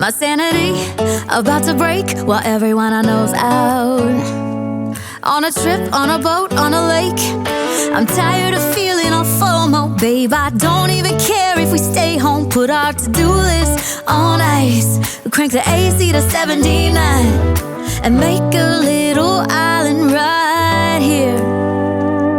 My sanity about to break while everyone I know's out. On a trip, on a boat, on a lake. I'm tired of feeling all FOMO, babe. I don't even care if we stay home. Put our to-do list on ice. Crank the AC to 79 and make a little island right here.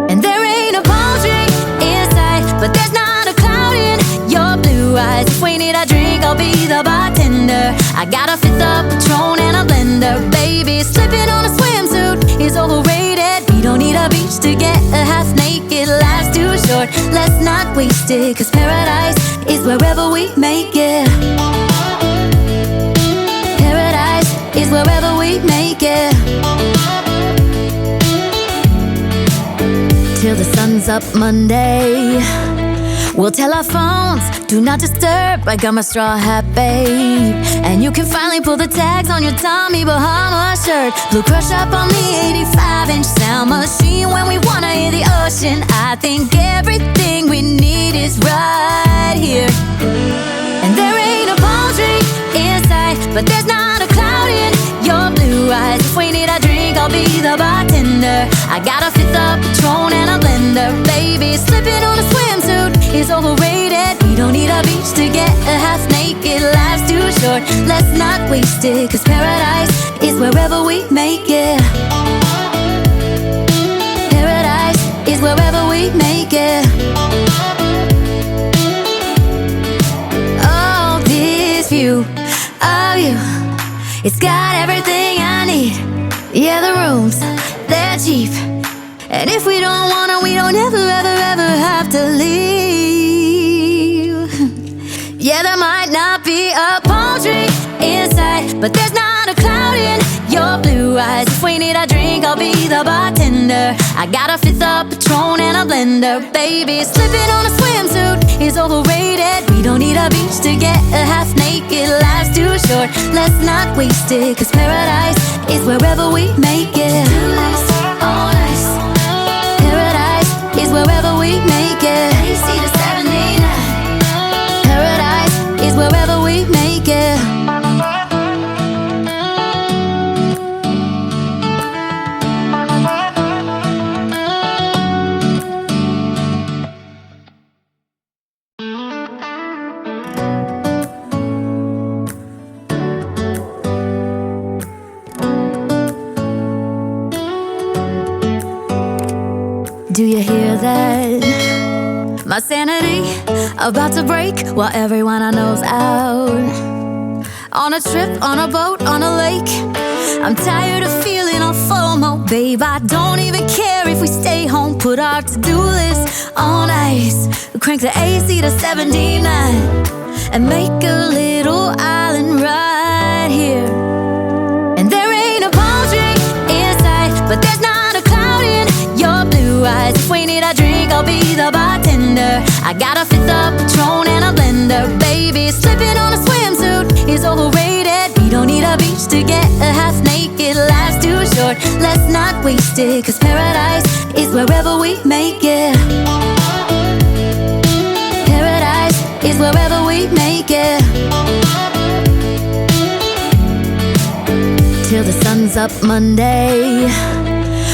And there ain't a palm tree in sight, but there's not a cloud in your blue eyes. If we need a drink, I'll be the bartender. I got a fifth of Patron and a blender. Baby, slipping on a swimsuit is overrated. We don't need a beach to get a half naked. Life's too short, let's not waste it. Cause paradise is wherever we make it. Paradise is wherever we make it. Till the sun's up Monday, we'll tell our phones, do not disturb. I got my straw hat, babe. And you can finally pull the tags on your Tommy Bahama shirt. Blue crush up on the 85-inch sound machine. When we wanna hear the ocean, I think everything we need is right here. And there ain't a palm tree in sight, but there's not a cloud in your blue eyes. If we need a drink, I'll be the bartender. I got a fifth of Patron and a blender. Baby, slipping on a swimsuit is overrated. We don't need a beach to get a half naked. Life's too short, let's not waste it. Cause paradise is wherever we make it. Paradise is wherever we make it. Oh, this view of you, it's got everything I need. Yeah, the rooms, they're cheap. And if we don't wanna, we don't ever, ever, ever have to leave. Yeah, there might not be a palm tree in sight, but there's not a cloud in your blue eyes. If we need a drink, I'll be the bartender. I got a fifth of Patron and a blender. Baby, slipping on a swimsuit is overrated. We don't need a beach to get a half naked. Life's too short, let's not waste it. Cause paradise is wherever we make it. On ice. Paradise is wherever we make it. AC to 79. Paradise is wherever we make it. Do you hear that? My sanity about to break while everyone I know's out. On a trip, on a boat, on a lake. I'm tired of feeling all FOMO, babe. I don't even care if we stay home. Put our to-do list on ice. Crank the AC to 79 and make a little island right here. And there ain't a palm tree in sight, but there's not a cloud in your blue eyes. If we need a drink, I'll be the bartender. I got a fifth of Patron and a blender. Baby, slipping on a swimsuit is overrated. We don't need a beach to get a half naked. Life's too short, let's not waste it. Cause paradise is wherever we make it. Paradise is wherever we make it. Till the sun's up Monday,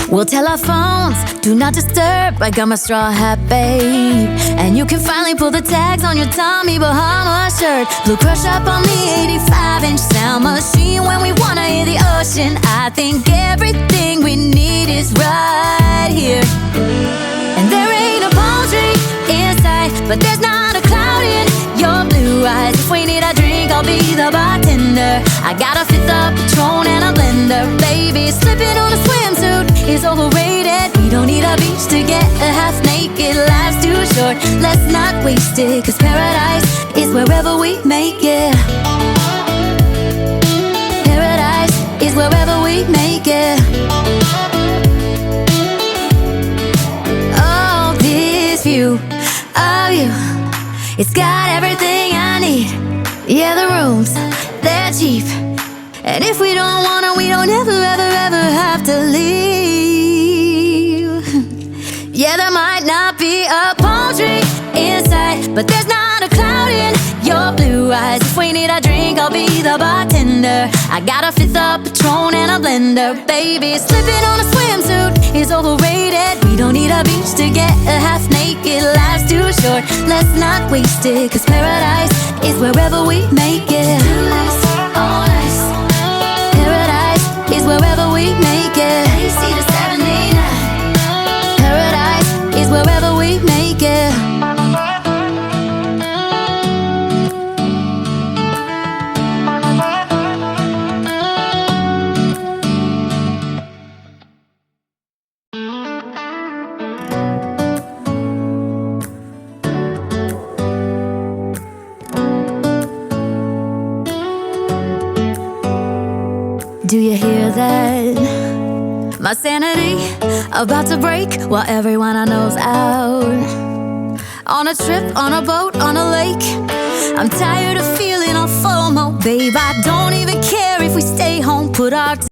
we'll tell our phones, do not disturb. I got my straw hat, babe. And you can finally pull the tags on your Tommy Bahama shirt. Blue crush up on the 85-inch sound machine. When we wanna hear the ocean, I think everything we need is right here. And there ain't a palm tree in sight, but there's not a cloud in your blue eyes. If we need a drink, I'll be the bartender. I got a fifth of Patron and a blender. Baby, slipping on a swimsuit is overrated. We don't need a beach to get a half naked. Life's too short, let's not waste it. Cause paradise is wherever we make it. Paradise is wherever we make it. Oh, this view of you, it's got everything I need. Yeah, the rooms, they're cheap. And if we don't wanna, we don't ever, ever, ever have to leave. Yeah, there might not be a palm tree in sight, but there's not a cloud in your blue blue eyes. If we need a drink, I'll be the bartender. I got a fifth of Patron and a blender. Baby, slipping on a swimsuit is overrated. We don't need a beach to get a half naked. Life's too short, let's not waste it. Cause paradise is wherever we make it. All nice. Paradise is wherever we make it. AC to 79. Paradise is wherever we make it. Do you hear that? My sanity about to break while everyone I know's out. On a trip, on a boat, on a lake. I'm tired of feeling all FOMO, babe. I don't